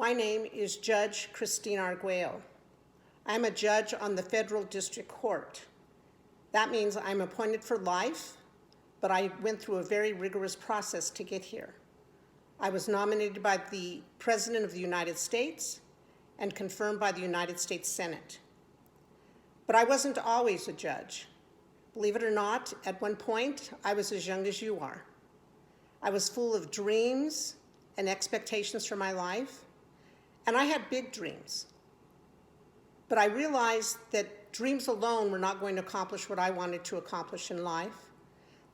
My name is Judge Christine Arguello. I'm a judge on the Federal District Court. That means I'm appointed for life, but I went through a very rigorous process to get here. I was nominated by the President of the United States and confirmed by the United States Senate. But I wasn't always a judge. Believe it or not, at one point, I was as young as you are. I was full of dreams and expectations for my life, and I had big dreams. But I realized that dreams alone were not going to accomplish what I wanted to accomplish in life,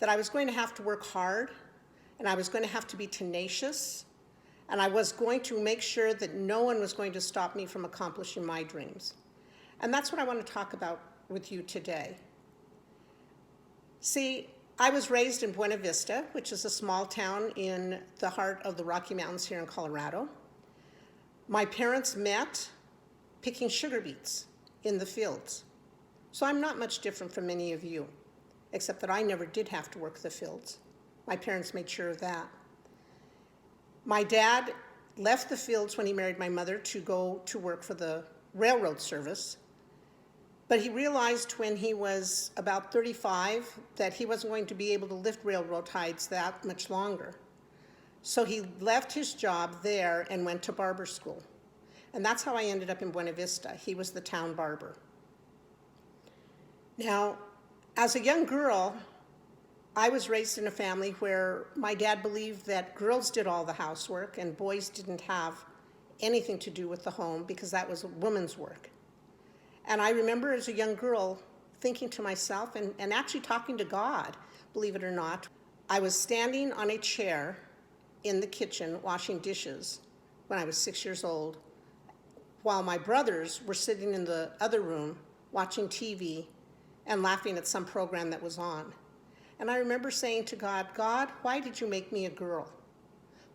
that I was going to have to work hard, and I was going to have to be tenacious, and I was going to make sure that no one was going to stop me from accomplishing my dreams. And that's what I want to talk about with you today. See, I was raised in Buena Vista, which is a small town in the heart of the Rocky Mountains here in Colorado. My parents met picking sugar beets in the fields. So I'm not much different from many of you, except that I never did have to work the fields. My parents made sure of that. My dad left the fields when he married my mother to go to work for the railroad service, but he realized when he was about 35 that he wasn't going to be able to lift railroad ties that much longer. So he left his job there and went to barber school. And that's how I ended up in Buena Vista. He was the town barber. Now, as a young girl, I was raised in a family where my dad believed that girls did all the housework and boys didn't have anything to do with the home because that was a woman's work. And I remember as a young girl thinking to myself and actually talking to God, believe it or not. I was standing on a chair in the kitchen washing dishes when I was 6 years old, while my brothers were sitting in the other room watching TV and laughing at some program that was on. And I remember saying to God, God, why did you make me a girl?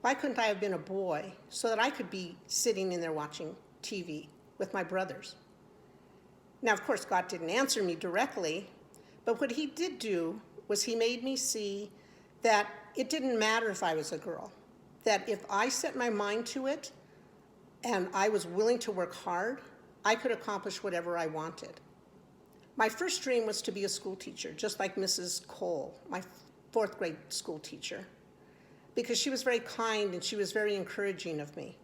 Why couldn't I have been a boy so that I could be sitting in there watching TV with my brothers? Now, of course, God didn't answer me directly, but what he did do was he made me see that it didn't matter if I was a girl, that if I set my mind to it and I was willing to work hard, I could accomplish whatever I wanted. My first dream was to be a school teacher, just like Mrs. Cole, my fourth grade school teacher, because she was very kind and she was very encouraging of me.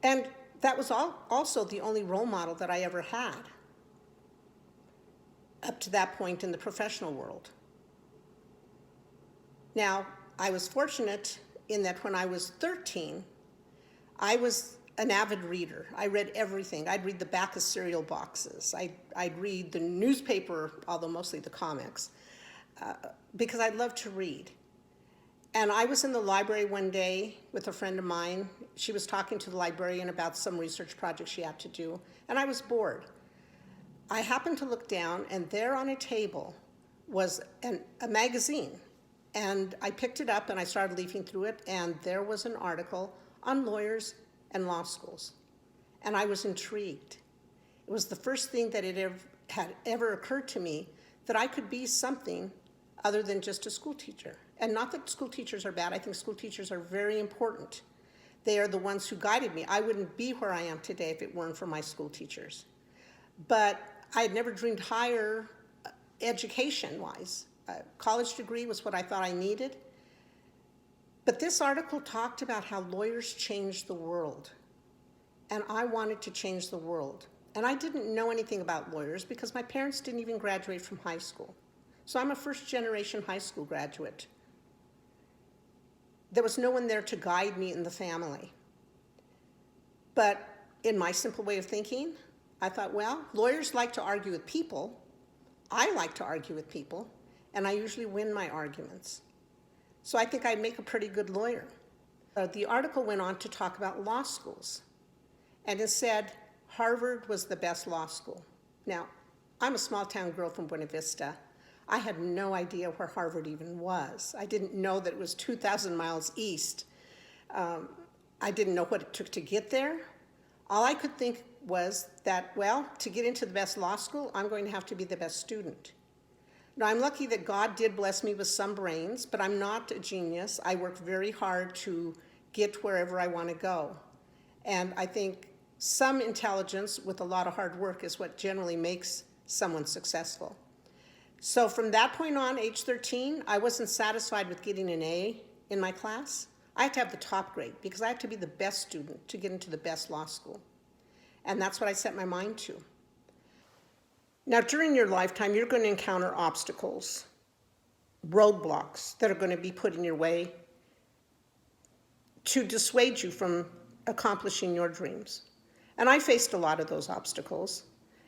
And that was also the only role model that I ever had up to that point in the professional world. Now, I was fortunate in that when I was 13, I was an avid reader. I read everything. I'd read the back of cereal boxes. I'd read the newspaper, although mostly the comics, because I loved to read. And I was in the library one day with a friend of mine. She was talking to the librarian about some research project she had to do, and I was bored. I happened to look down, and there on a table was a magazine. And I picked it up and I started leafing through it, and there was an article on lawyers and law schools. And I was intrigued. It was the first thing that had ever occurred to me that I could be something other than just a school teacher. And not that school teachers are bad. I think school teachers are very important. They are the ones who guided me. I wouldn't be where I am today if it weren't for my school teachers. But I had never dreamed higher education-wise. A college degree was what I thought I needed. But this article talked about how lawyers change the world. And I wanted to change the world. And I didn't know anything about lawyers because my parents didn't even graduate from high school. So I'm a first-generation high school graduate. There was no one there to guide me in the family. But in my simple way of thinking, I thought, well, lawyers like to argue with people. I like to argue with people, and I usually win my arguments. So I think I'd make a pretty good lawyer. The article went on to talk about law schools, and it said Harvard was the best law school. Now, I'm a small-town girl from Buena Vista. I had no idea where Harvard even was. I didn't know that it was 2,000 miles east. I didn't know what it took to get there. All I could think was that, well, to get into the best law school, I'm going to have to be the best student. Now, I'm lucky that God did bless me with some brains, but I'm not a genius. I worked very hard to get wherever I want to go. And I think some intelligence with a lot of hard work is what generally makes someone successful. So from that point on, age 13, I wasn't satisfied with getting an A in my class. I had to have the top grade because I had to be the best student to get into the best law school. And that's what I set my mind to. Now, during your lifetime, you're going to encounter obstacles, roadblocks that are going to be put in your way to dissuade you from accomplishing your dreams. And I faced a lot of those obstacles.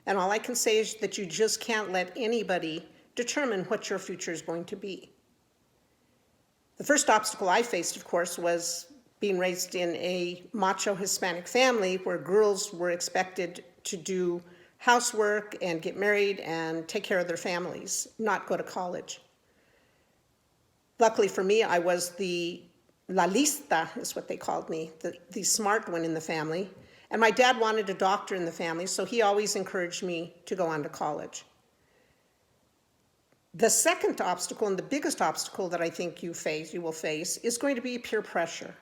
And all I can say is that you just can't let anybody determine what your future is going to be. The first obstacle I faced, of course, was being raised in a macho Hispanic family where girls were expected to do housework and get married and take care of their families, not go to college. Luckily for me, I was the la lista, is what they called me, the smart one in the family. And my dad wanted a doctor in the family, so he always encouraged me to go on to college. The second obstacle, and the biggest obstacle that I think you will face, is going to be peer pressure.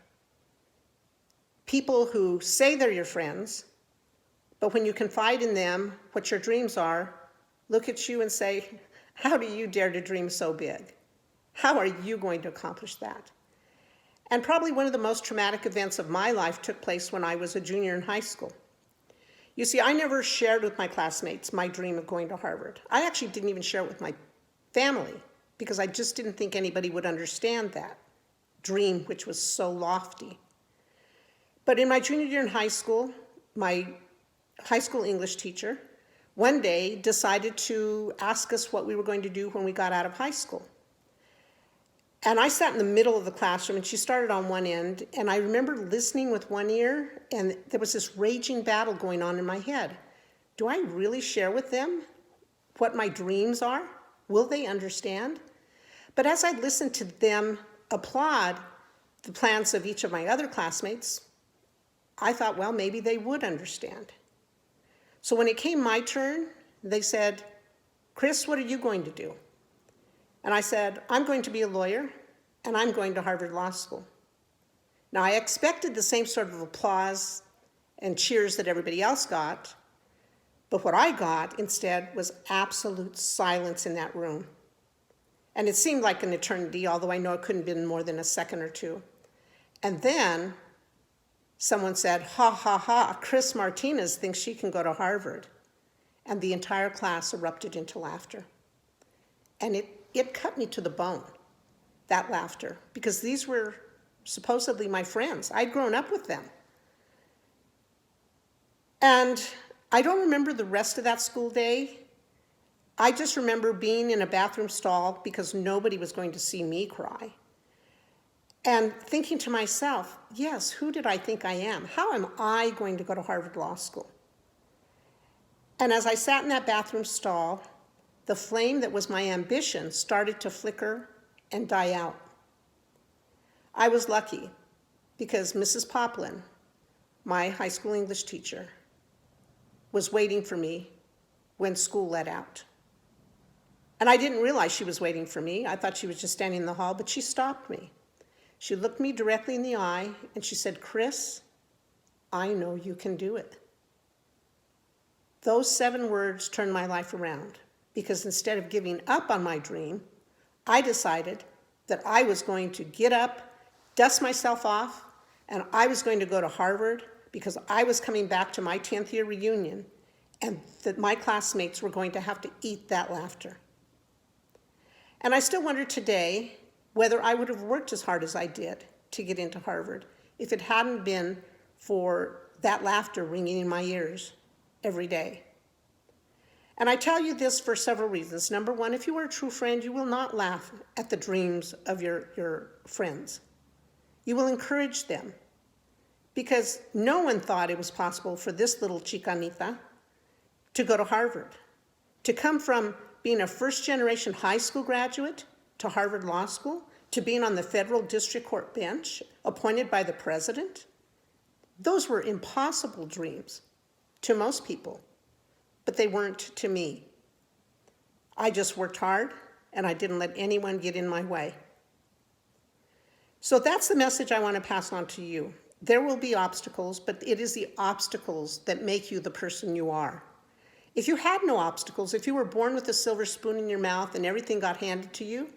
People who say they're your friends, but when you confide in them what your dreams are, look at you and say, how do you dare to dream so big? How are you going to accomplish that? And probably one of the most traumatic events of my life took place when I was a junior in high school. You see, I never shared with my classmates my dream of going to Harvard. I actually didn't even share it with my family because I just didn't think anybody would understand that dream, which was so lofty. But in my junior year in high school, my high school English teacher one day decided to ask us what we were going to do when we got out of high school. And I sat in the middle of the classroom, and she started on one end, and I remember listening with one ear, and there was this raging battle going on in my head. Do I really share with them what my dreams are? Will they understand? But as I listened to them applaud the plans of each of my other classmates, I thought, well, maybe they would understand. So when it came my turn, they said, Chris, what are you going to do? And I said, I'm going to be a lawyer, and I'm going to Harvard Law School. Now, I expected the same sort of applause and cheers that everybody else got, but what I got instead was absolute silence in that room. And it seemed like an eternity, although I know it couldn't have been more than a second or two. And then someone said, ha, ha, ha, Chris Martinez thinks she can go to Harvard. And the entire class erupted into laughter. And it cut me to the bone, that laughter, because these were supposedly my friends. I'd grown up with them. And I don't remember the rest of that school day. I just remember being in a bathroom stall because nobody was going to see me cry. And thinking to myself, yes, who did I think I am? How am I going to go to Harvard Law School? And as I sat in that bathroom stall, the flame that was my ambition started to flicker and die out. I was lucky because Mrs. Poplin, my high school English teacher, was waiting for me when school let out. And I didn't realize she was waiting for me. I thought she was just standing in the hall, but she stopped me. She looked me directly in the eye and she said, Chris, I know you can do it. Those 7 words turned my life around. Because instead of giving up on my dream, I decided that I was going to get up, dust myself off, and I was going to go to Harvard because I was coming back to my 10th year reunion and that my classmates were going to have to eat that laughter. And I still wonder today whether I would have worked as hard as I did to get into Harvard if it hadn't been for that laughter ringing in my ears every day. And I tell you this for several reasons. Number one, if you are a true friend, you will not laugh at the dreams of your friends. You will encourage them because no one thought it was possible for this little chicanita to go to Harvard, to come from being a first-generation high school graduate to Harvard Law School, to being on the federal district court bench appointed by the president. Those were impossible dreams to most people. But they weren't to me. I just worked hard, and I didn't let anyone get in my way. So that's the message I want to pass on to you. There will be obstacles, but it is the obstacles that make you the person you are. If you had no obstacles, if you were born with a silver spoon in your mouth and everything got handed to you,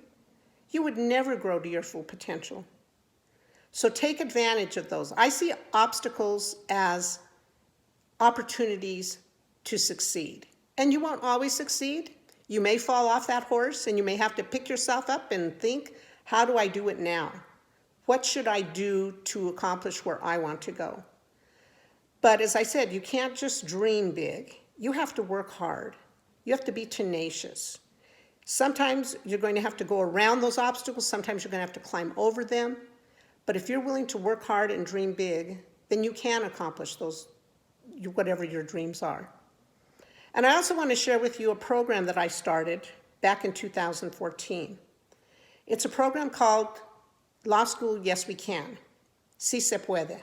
you would never grow to your full potential. So take advantage of those. I see obstacles as opportunities to succeed. And you won't always succeed. You may fall off that horse and you may have to pick yourself up and think, how do I do it now? What should I do to accomplish where I want to go? But as I said, you can't just dream big. You have to work hard. You have to be tenacious. Sometimes you're going to have to go around those obstacles. Sometimes you're going to have to climb over them. But if you're willing to work hard and dream big, then you can accomplish those, whatever your dreams are. And I also want to share with you a program that I started back in 2014. It's a program called Law School Yes We Can, Si Se Puede.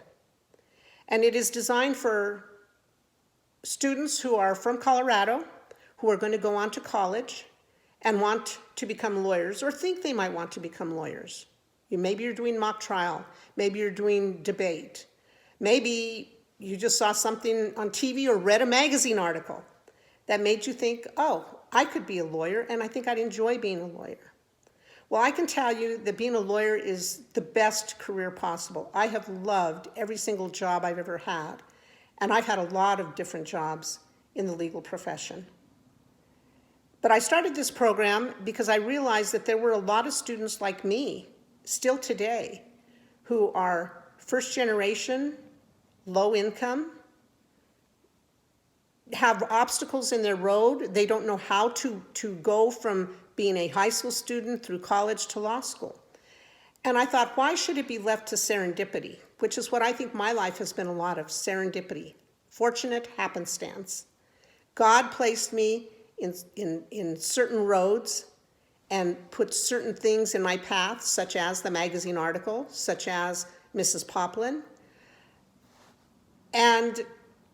And it is designed for students who are from Colorado, who are going to go on to college and want to become lawyers or think they might want to become lawyers. Maybe you're doing mock trial. Maybe you're doing debate. Maybe you just saw something on TV or read a magazine article that made you think, oh, I could be a lawyer and I think I'd enjoy being a lawyer. Well, I can tell you that being a lawyer is the best career possible. I have loved every single job I've ever had, and I've had a lot of different jobs in the legal profession. But I started this program because I realized that there were a lot of students like me, still today, who are first generation, low income, have obstacles in their road. They don't know how to go from being a high school student through college to law school. And I thought, why should it be left to serendipity? Which is what I think my life has been, a lot of serendipity, fortunate happenstance. God placed me in certain roads and put certain things in my path, such as the magazine article, such as Mrs. Poplin. And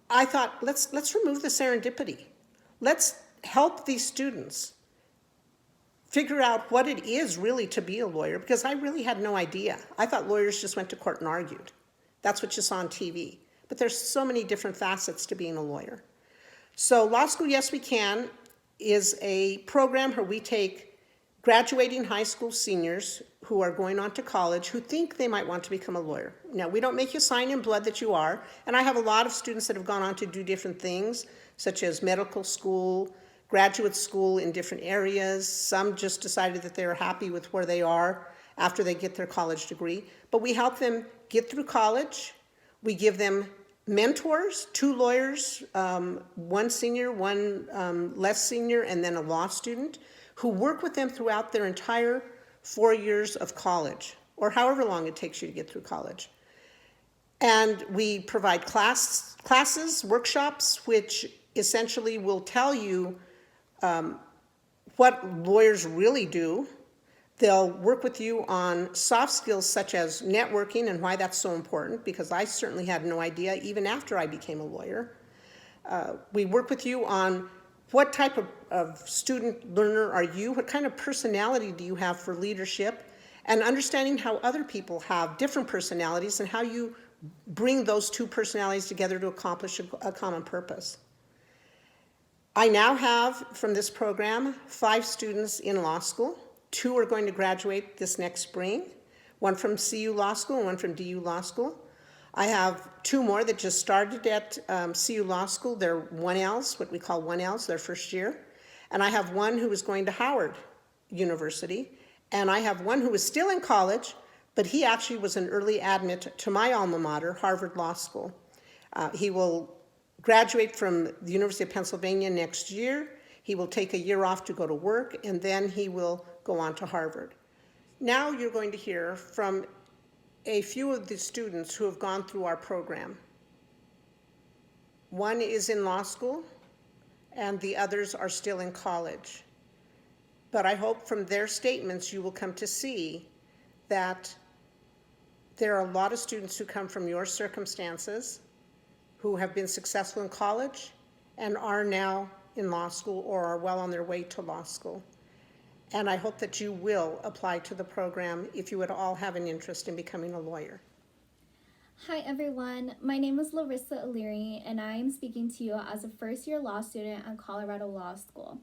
I thought, let's remove the serendipity. Let's help these students figure out what it is really to be a lawyer, because I really had no idea. I thought lawyers just went to court and argued. That's what you saw on TV. But there's so many different facets to being a lawyer. So Law School Yes We Can is a program where we take graduating high school seniors who are going on to college who think they might want to become a lawyer. Now, we don't make you sign in blood that you are, and I have a lot of students that have gone on to do different things, such as medical school, graduate school in different areas. Some just decided that they're happy with where they are after they get their college degree. But we help them get through college. We give them mentors, 2 lawyers, one senior, one less senior, and then a law student, who work with them throughout their entire 4 years of college, or however long it takes you to get through college. And we provide classes, workshops, which essentially will tell you what lawyers really do. They'll work with you on soft skills such as networking and why that's so important, because I certainly had no idea even after I became a lawyer. We work with you on what type of student learner are you, what kind of personality do you have for leadership, and understanding how other people have different personalities and how you bring those 2 personalities together to accomplish a common purpose. I now have, from this program, 5 students in law school. 2 are going to graduate this next spring, one from CU Law School and one from DU Law School. I have 2 more that just started at CU Law School. They're 1Ls, what we call 1Ls, their first year. And I have one who is going to Howard University. And I have one who is still in college, but he actually was an early admit to my alma mater, Harvard Law School. He will graduate from the University of Pennsylvania next year. He will take a year off to go to work, and then he will go on to Harvard. Now you're going to hear from a few of the students who have gone through our program. One is in law school, and the others are still in college. But I hope from their statements you will come to see that there are a lot of students who come from your circumstances, who have been successful in college and are now in law school or are well on their way to law school. And I hope that you will apply to the program if you at all have an interest in becoming a lawyer. Hi everyone, my name is Larissa O'Leary and I am speaking to you as a first-year law student at Colorado Law School.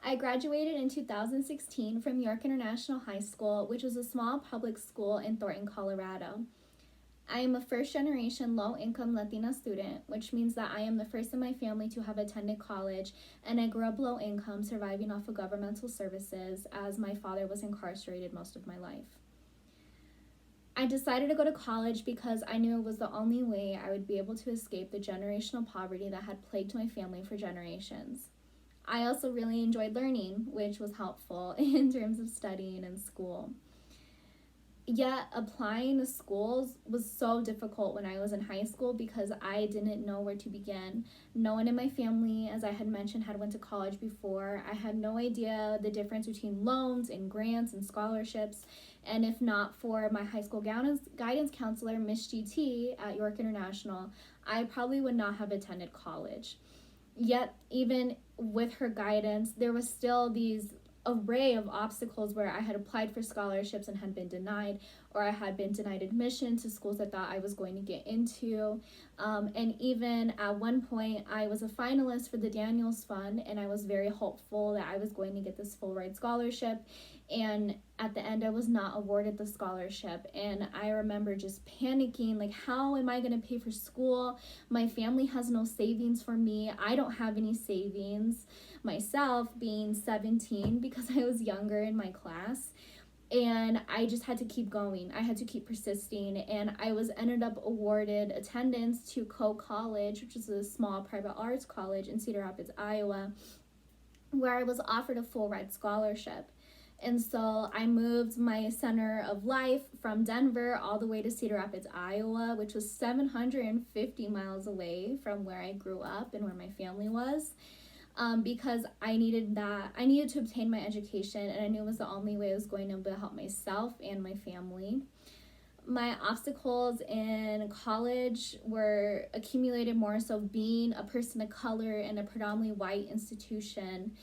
I graduated in 2016 from York International High School, which was a small public school in Thornton, Colorado. I am a first-generation low-income Latina student, which means that I am the first in my family to have attended college, and I grew up low-income, surviving off of governmental services as my father was incarcerated most of my life. I decided to go to college because I knew it was the only way I would be able to escape the generational poverty that had plagued my family for generations. I also really enjoyed learning, which was helpful in terms of studying in school. Yet applying to schools was so difficult when I was in high school because I didn't know where to begin. No one in my family, as I had mentioned, had went to college before. I had no idea the difference between loans and grants and scholarships. And if not for my high school guidance counselor, Miss GT at York International, I probably would not have attended college. Yet even with her guidance, there was still these array of obstacles where I had applied for scholarships and had been denied, or I had been denied admission to schools I thought I was going to get into. And even at one point, I was a finalist for the Daniels Fund, and I was very hopeful that I was going to get this full ride scholarship. And at the end, I was not awarded the scholarship. And I remember just panicking, like, how am I going to pay for school? My family has no savings for me. I don't have any savings myself, being 17 because I was younger in my class. And I just had to keep going. I had to keep persisting. And I ended up awarded attendance to Coe College, which is a small private arts college in Cedar Rapids, Iowa, where I was offered a full ride scholarship. And so I moved my center of life from Denver all the way to Cedar Rapids, Iowa, which was 750 miles away from where I grew up and where my family was, because I needed to obtain my education, and I knew it was the only way I was going to help myself and my family. My obstacles in college were accumulated more so being a person of color in a predominantly white institution.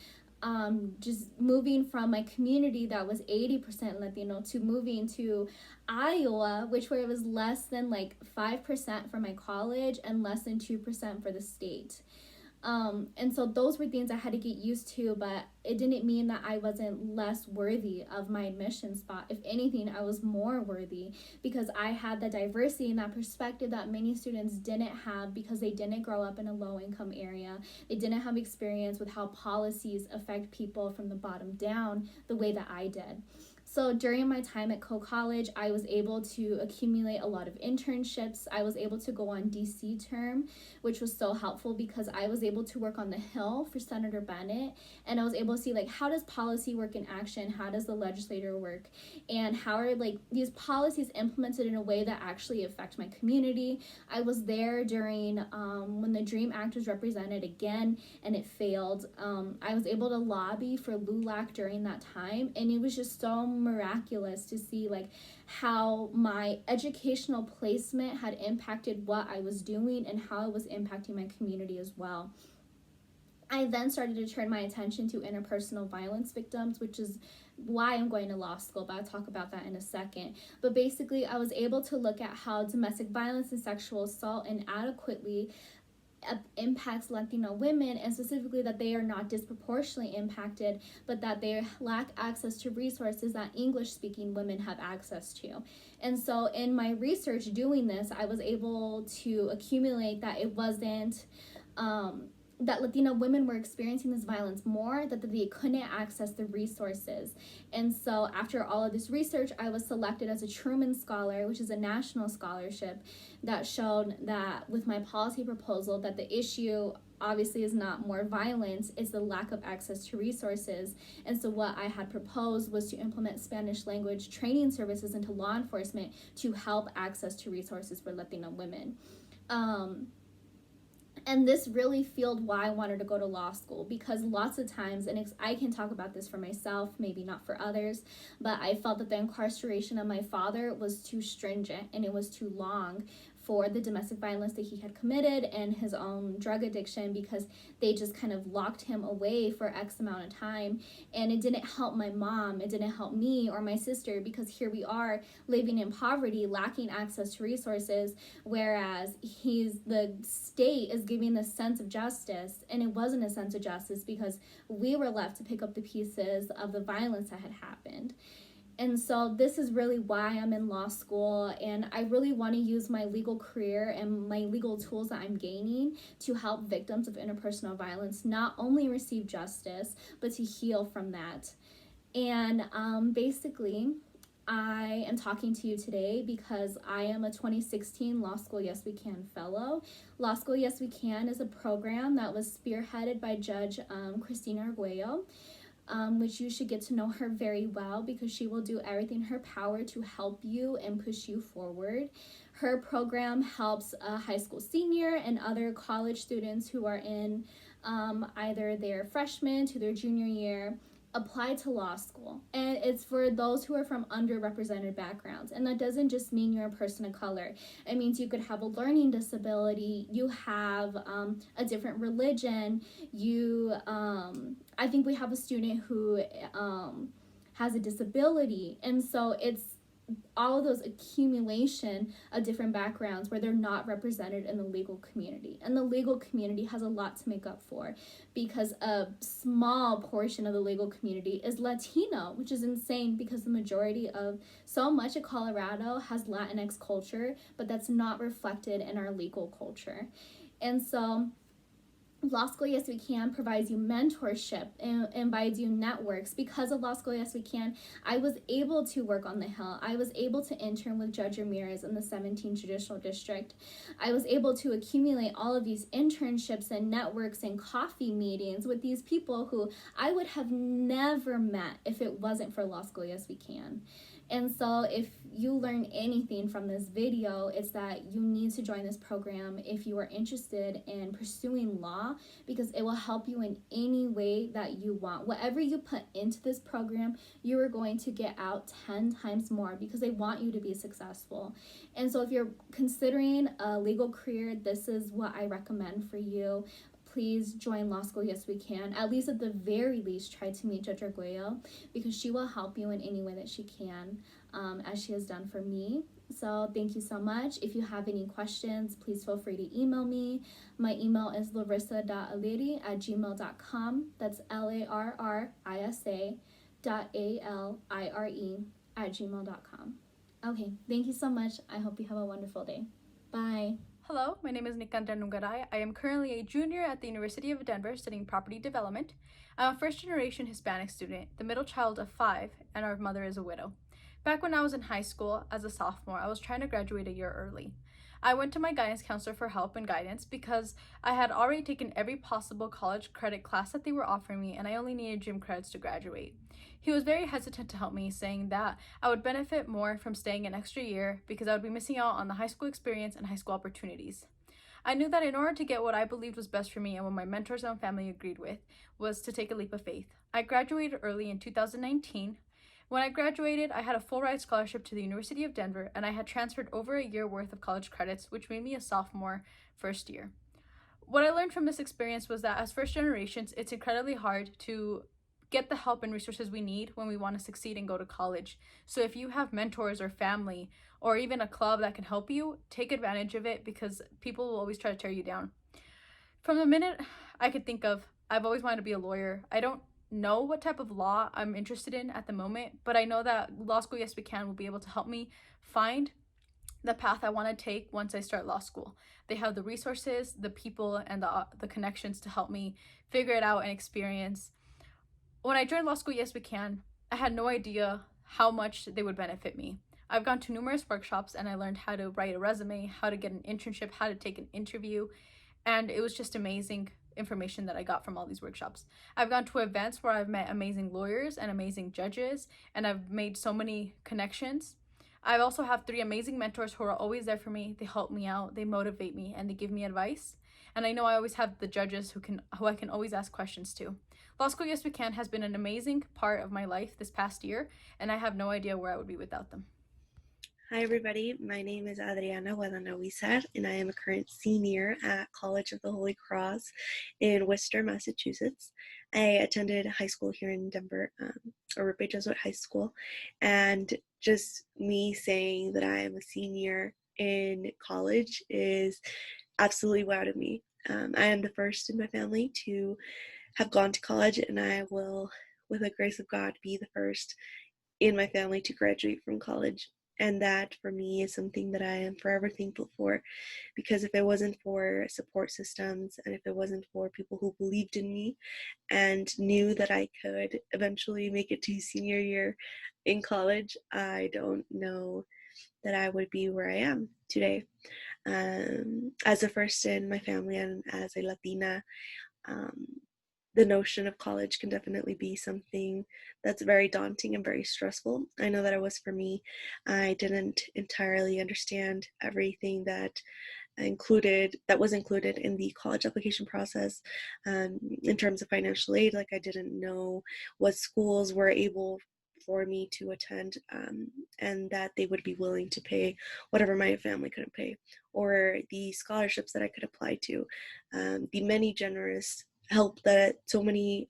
Just moving from my community that was 80% Latino to moving to Iowa, where it was less than 5% for my college and less than 2% for the state. And so those were things I had to get used to, but it didn't mean that I wasn't less worthy of my admission spot. If anything, I was more worthy because I had the diversity and that perspective that many students didn't have because they didn't grow up in a low-income area. They didn't have experience with how policies affect people from the bottom down the way that I did. So during my time at Coe College, I was able to accumulate a lot of internships. I was able to go on DC term, which was so helpful because I was able to work on the Hill for Senator Bennett, and I was able to see how does policy work in action? How does the legislator work? And how are these policies implemented in a way that actually affect my community? I was there during when the DREAM Act was represented again and it failed. I was able to lobby for LULAC during that time, and it was just so miraculous to see how my educational placement had impacted what I was doing and how it was impacting my community as well. I then started to turn my attention to interpersonal violence victims, which is why I'm going to law school, but I'll talk about that in a second. But basically, I was able to look at how domestic violence and sexual assault inadequately impacts Latino women, and specifically that they are not disproportionately impacted, but that they lack access to resources that English-speaking women have access to. And so in my research doing this, I was able to accumulate that it wasn't that Latina women were experiencing this violence more, that they couldn't access the resources. And so after all of this research, I was selected as a Truman Scholar, which is a national scholarship that showed that with my policy proposal that the issue obviously is not more violence, it's the lack of access to resources. And so what I had proposed was to implement Spanish language training services into law enforcement to help access to resources for Latina women. And this really fueled why I wanted to go to law school, because lots of times, and I can talk about this for myself, maybe not for others, but I felt that the incarceration of my father was too stringent and it was too long for the domestic violence that he had committed and his own drug addiction, because they just kind of locked him away for X amount of time. And it didn't help my mom, it didn't help me or my sister, because here we are living in poverty, lacking access to resources, whereas the state is giving this sense of justice, and it wasn't a sense of justice because we were left to pick up the pieces of the violence that had happened. And so this is really why I'm in law school, and I really want to use my legal career and my legal tools that I'm gaining to help victims of interpersonal violence not only receive justice, but to heal from that. And basically, I am talking to you today because I am a 2016 Law School Yes We Can Fellow. Law School Yes We Can is a program that was spearheaded by Judge Cristina Arguello, which you should get to know her very well because she will do everything in her power to help you and push you forward. Her program helps a high school senior and other college students who are in either their freshman to their junior year apply to law school. And it's for those who are from underrepresented backgrounds. And that doesn't just mean you're a person of color. It means you could have a learning disability, you have a different religion, I think we have a student who has a disability. And so it's all of those accumulation of different backgrounds where they're not represented in the legal community. And the legal community has a lot to make up for because a small portion of the legal community is Latino, which is insane because the majority of so much of Colorado has Latinx culture, but that's not reflected in our legal culture. And so Law School Yes We Can provides you mentorship and provides you networks. Because of Law School Yes We Can, I was able to work on the Hill. I was able to intern with Judge Ramirez in the 17th Judicial District. I was able to accumulate all of these internships and networks and coffee meetings with these people who I would have never met if it wasn't for Law School Yes We Can. And so if you learn anything from this video, it's that you need to join this program if you are interested in pursuing law, because it will help you in any way that you want. Whatever you put into this program, you are going to get out 10 times more because they want you to be successful. And so if you're considering a legal career, this is what I recommend for you. Please join Law School Yes We Can. At least at the very least, try to meet Judge Arguello because she will help you in any way that she can, as she has done for me. So thank you so much. If you have any questions, please feel free to email me. My email is larissa.aliri@gmail.com. That's larissa.alire@gmail.com. Okay, thank you so much. I hope you have a wonderful day. Bye. Hello, my name is Nikanda Nungaray. I am currently a junior at the University of Denver studying property development. I'm a first-generation Hispanic student, the middle child of 5, and our mother is a widow. Back when I was in high school, as a sophomore, I was trying to graduate a year early. I went to my guidance counselor for help and guidance because I had already taken every possible college credit class that they were offering me, and I only needed gym credits to graduate. He was very hesitant to help me, saying that I would benefit more from staying an extra year because I would be missing out on the high school experience and high school opportunities. I knew that in order to get what I believed was best for me and what my mentors and family agreed with was to take a leap of faith. I graduated early in 2019. When I graduated, I had a full ride scholarship to the University of Denver, and I had transferred over a year worth of college credits, which made me a sophomore first year. What I learned from this experience was that as first generations, it's incredibly hard to get the help and resources we need when we want to succeed and go to college. So if you have mentors or family or even a club that can help you, take advantage of it because people will always try to tear you down. From the minute I could think of, I've always wanted to be a lawyer. I don't know what type of law I'm interested in at the moment, but I know that Law School Yes We Can will be able to help me find the path I want to take once I start law school. They have the resources, the people, and the connections to help me figure it out and experience. When I joined Law School Yes We Can, I had no idea how much they would benefit me. I've gone to numerous workshops and I learned how to write a resume, how to get an internship, how to take an interview, and it was just amazing information that I got from all these workshops. I've gone to events where I've met amazing lawyers and amazing judges, and I've made so many connections. I also have 3 amazing mentors who are always there for me. They help me out, they motivate me, and they give me advice. And I know I always have the judges who I can always ask questions to. Law School Yes We Can has been an amazing part of my life this past year, and I have no idea where I would be without them. Hi, everybody. My name is Adriana Guadanahuizar, and I am a current senior at College of the Holy Cross in Worcester, Massachusetts. I attended high school here in Denver, or Ropey Jesuit High School, and just me saying that I am a senior in college is absolutely wow to me. I am the first in my family to have gone to college, and I will, with the grace of God, be the first in my family to graduate from college. And that for me is something that I am forever thankful for, because if it wasn't for support systems and if it wasn't for people who believed in me and knew that I could eventually make it to senior year in college, I don't know that I would be where I am today. As a first in my family and as a Latina, um, the notion of college can definitely be something that's very daunting and very stressful. I know that it was for me. I didn't entirely understand everything that was included in the college application process, in terms of financial aid. Like, I didn't know what schools were able for me to attend, and that they would be willing to pay whatever my family couldn't pay, or the scholarships that I could apply to, the many generous help that so many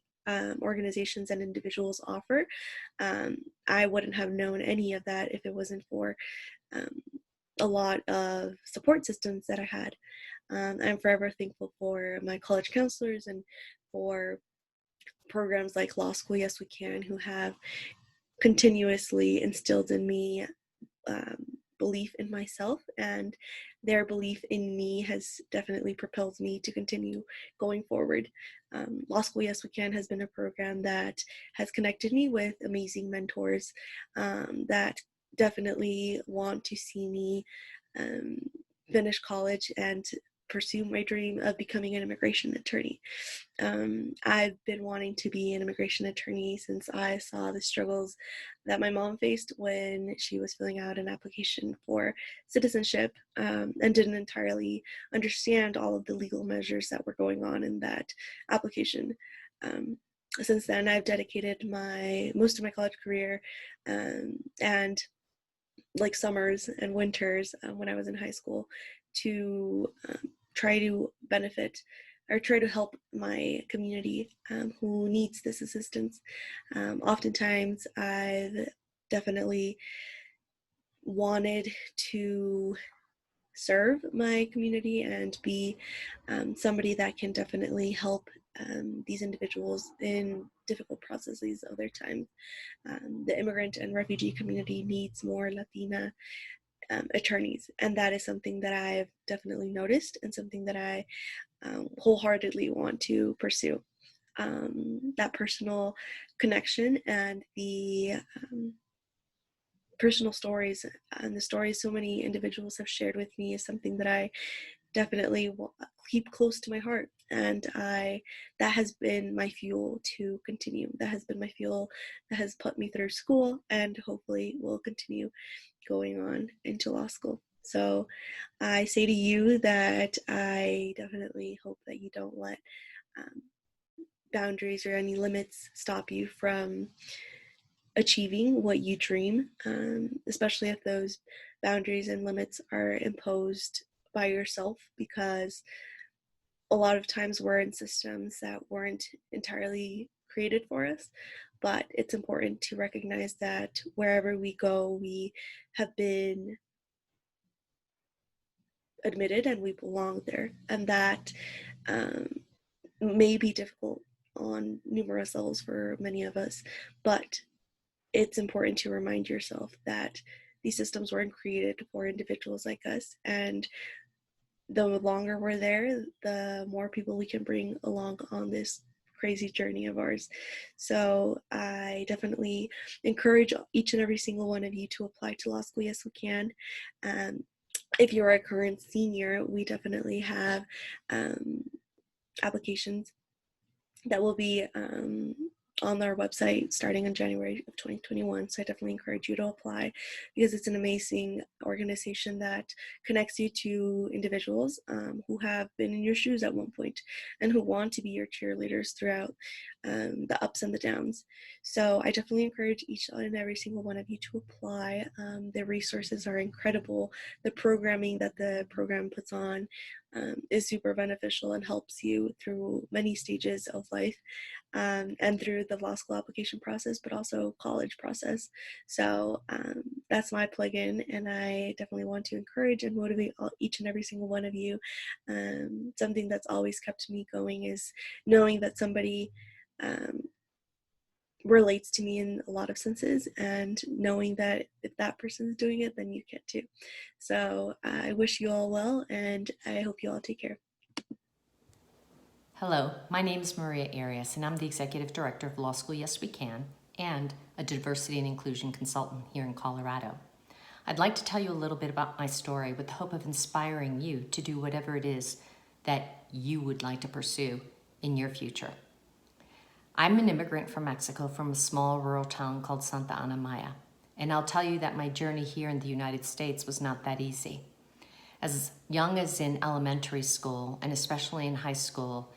organizations and individuals offer. um, I wouldn't have known any of that if it wasn't for um, a lot of support systems that I had. I'm forever thankful for my college counselors and for programs like Law School Yes We Can, who have continuously instilled in me um, belief in myself, and their belief in me has definitely propelled me to continue going forward. Law School Yes We Can has been a program that has connected me with amazing mentors, that definitely want to see me um, finish college and pursue my dream of becoming an immigration attorney. I've been wanting to be an immigration attorney since I saw the struggles that my mom faced when she was filling out an application for citizenship, and didn't entirely understand all of the legal measures that were going on in that application. Um, since then, I've dedicated most of my college career, and like summers and winters, when I was in high school, to try to benefit or try to help my community, who needs this assistance. Oftentimes, I've definitely wanted to serve my community and be somebody that can definitely help these individuals in difficult processes of their time. The immigrant and refugee community needs more Latina attorneys, and that is something that I've definitely noticed and something that I wholeheartedly want to pursue. That personal connection and the personal stories and the stories so many individuals have shared with me is something that I definitely keep close to my heart, and I that has been my fuel to continue. That has been my fuel that has put me through school, and hopefully will continue going on into law school. So I say to you that I definitely hope that you don't let um, boundaries or any limits stop you from achieving what you dream, especially if those boundaries and limits are imposed by yourself, because a lot of times we're in systems that weren't entirely created for us. But it's important to recognize that wherever we go, we have been admitted and we belong there, and that um, may be difficult on numerous levels for many of us, but it's important to remind yourself that these systems weren't created for individuals like us, and the longer we're there, the more people we can bring along on this crazy journey of ours. So I definitely encourage each and every single one of you to apply to Law School Yes We Can. um, if you're a current senior, we definitely have um, applications that will be on their website starting in January of 2021. So I definitely encourage you to apply because it's an amazing organization that connects you to individuals who have been in your shoes at one point and who want to be your cheerleaders throughout the ups and the downs. So I definitely encourage each and every single one of you to apply. The resources are incredible. The programming that the program puts on is super beneficial and helps you through many stages of life and through the law school application process, but also college process. So that's my plug-in, and I definitely want to encourage and motivate each and every single one of you. Something that's always kept me going is knowing that somebody relates to me in a lot of senses, and knowing that if that person's doing it, then you can too. So I wish you all well, and I hope you all take care. Hello, my name is Maria Arias, and I'm the Executive Director of Law School Yes We Can and a Diversity and Inclusion Consultant here in Colorado. I'd like to tell you a little bit about my story with the hope of inspiring you to do whatever it is that you would like to pursue in your future. I'm an immigrant from Mexico from a small rural town called Santa Ana Maya, and I'll tell you that my journey here in the United States was not that easy. As young as in elementary school, and especially in high school,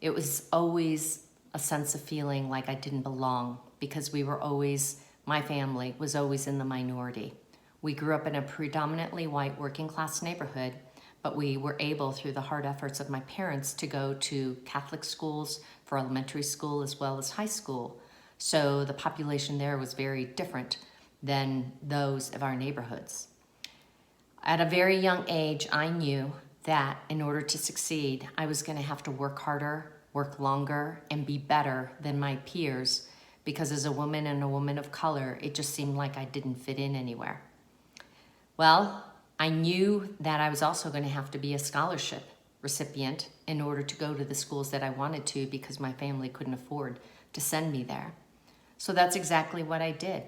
it was always a sense of feeling like I didn't belong because my family was always in the minority. We grew up in a predominantly white working class neighborhood, but we were able, through the hard efforts of my parents, to go to Catholic schools for elementary school as well as high school. So the population there was very different than those of our neighborhoods. At a very young age, I knew that in order to succeed, I was going to have to work harder, work longer, and be better than my peers, because as a woman and a woman of color, it just seemed like I didn't fit in anywhere. Well, I knew that I was also going to have to be a scholarship recipient in order to go to the schools that I wanted to, because my family couldn't afford to send me there. So that's exactly what I did.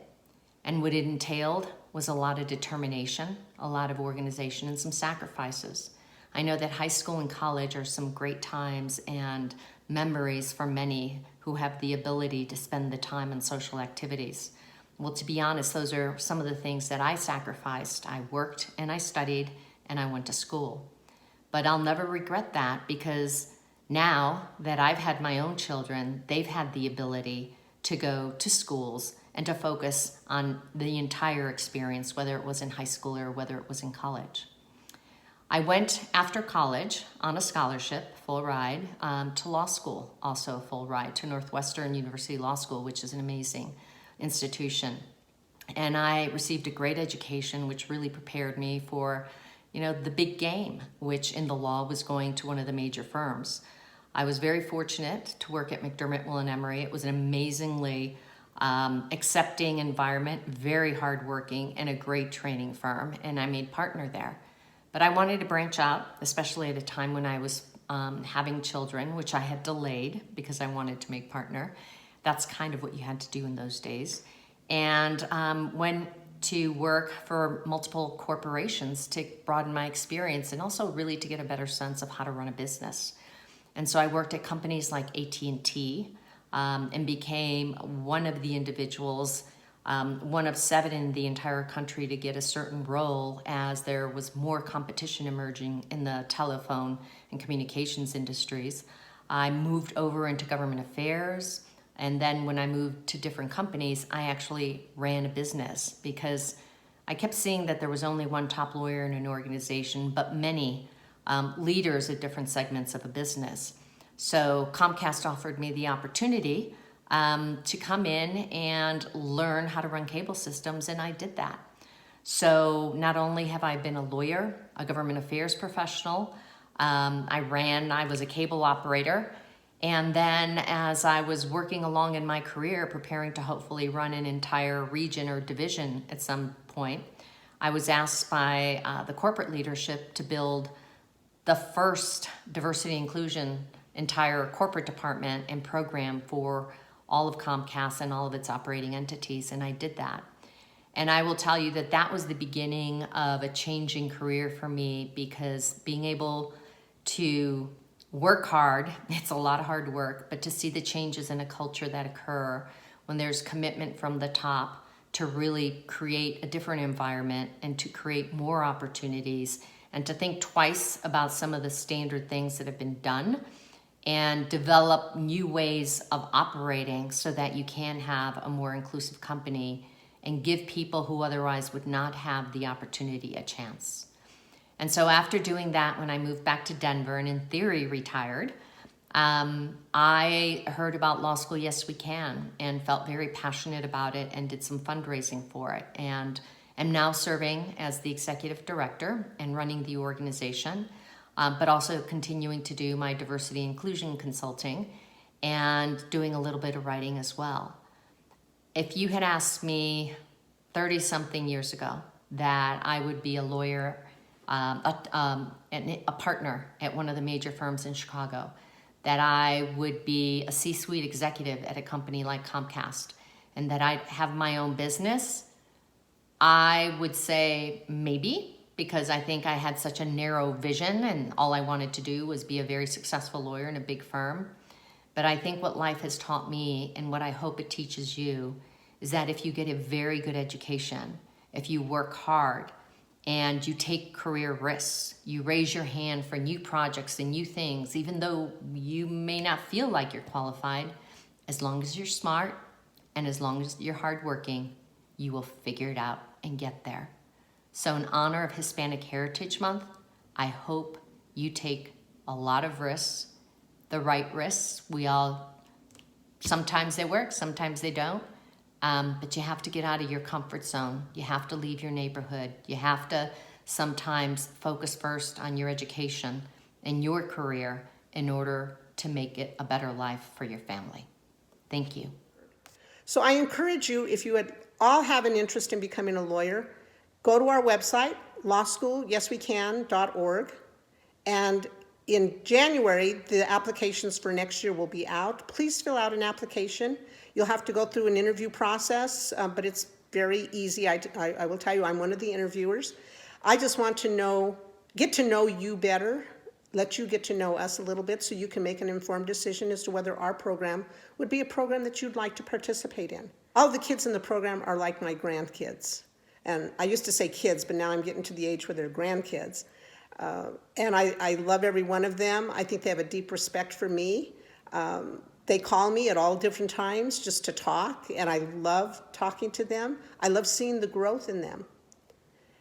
And what it entailed was a lot of determination, a lot of organization, and some sacrifices. I know that high school and college are some great times and memories for many who have the ability to spend the time on social activities. Well, to be honest, those are some of the things that I sacrificed. I worked and I studied and I went to school. But I'll never regret that, because now that I've had my own children, they've had the ability to go to schools and to focus on the entire experience, whether it was in high school or whether it was in college. I went after college on a scholarship, full ride, to law school, also full ride to Northwestern University Law School, which is an amazing institution. And I received a great education, which really prepared me for, the big game, which in the law was going to one of the major firms. I was very fortunate to work at McDermott, Will & Emery. It was an amazingly accepting environment, very hardworking, and a great training firm, and I made partner there. But I wanted to branch out, especially at a time when I was having children, which I had delayed because I wanted to make partner. That's kind of what you had to do in those days. And went to work for multiple corporations to broaden my experience and also really to get a better sense of how to run a business. And so I worked at companies like AT&T and became one of the individuals, one of 7 in the entire country to get a certain role, as there was more competition emerging in the telephone and communications industries. I moved over into government affairs, and then when I moved to different companies, I actually ran a business, because I kept seeing that there was only one top lawyer in an organization, but many leaders at different segments of a business. So Comcast offered me the opportunity to come in and learn how to run cable systems, and I did that. So not only have I been a lawyer, a government affairs professional, I was a cable operator, and then as I was working along in my career, preparing to hopefully run an entire region or division at some point, I was asked by the corporate leadership to build the first diversity inclusion entire corporate department and program for all of Comcast and all of its operating entities, and I did that. And I will tell you that that was the beginning of a changing career for me, because being able to work hard. It's a lot of hard work, but to see the changes in a culture that occur when there's commitment from the top to really create a different environment and to create more opportunities and to think twice about some of the standard things that have been done and develop new ways of operating so that you can have a more inclusive company and give people who otherwise would not have the opportunity a chance. And so after doing that, when I moved back to Denver and in theory retired, I heard about Law School Yes We Can and felt very passionate about it and did some fundraising for it, and am now serving as the executive director and running the organization, but also continuing to do my diversity inclusion consulting and doing a little bit of writing as well. If you had asked me 30-something years ago that I would be a lawyer, a partner at one of the major firms in Chicago, that I would be a C-suite executive at a company like Comcast, and that I'd have my own business, I would say maybe, because I think I had such a narrow vision and all I wanted to do was be a very successful lawyer in a big firm. But I think what life has taught me and what I hope it teaches you is that if you get a very good education, if you work hard, and you take career risks, you raise your hand for new projects and new things, even though you may not feel like you're qualified, as long as you're smart and as long as you're hardworking, you will figure it out and get there. So in honor of Hispanic Heritage Month, I hope you take a lot of risks, the right risks. Sometimes they work, sometimes they don't. But you have to get out of your comfort zone. You have to leave your neighborhood. You have to sometimes focus first on your education and your career in order to make it a better life for your family. Thank you. So I encourage you, if you all have an interest in becoming a lawyer, go to our website, lawschoolyeswecan.org, and in January, the applications for next year will be out. Please fill out an application. You'll have to go through an interview process, but it's very easy. I will tell you, I'm one of the interviewers. I just want to get to know you better, let you get to know us a little bit so you can make an informed decision as to whether our program would be a program that you'd like to participate in. All the kids in the program are like my grandkids. And I used to say kids, but now I'm getting to the age where they're grandkids. And I love every one of them. I think they have a deep respect for me. They call me at all different times just to talk, and I love talking to them. I love seeing the growth in them.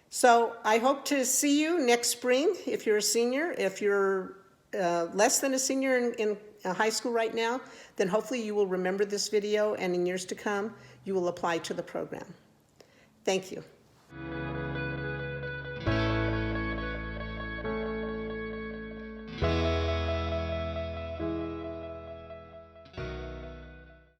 So I hope to see you next spring if you're a senior. If you're less than a senior in high school right now, then hopefully you will remember this video, and in years to come, you will apply to the program. Thank you.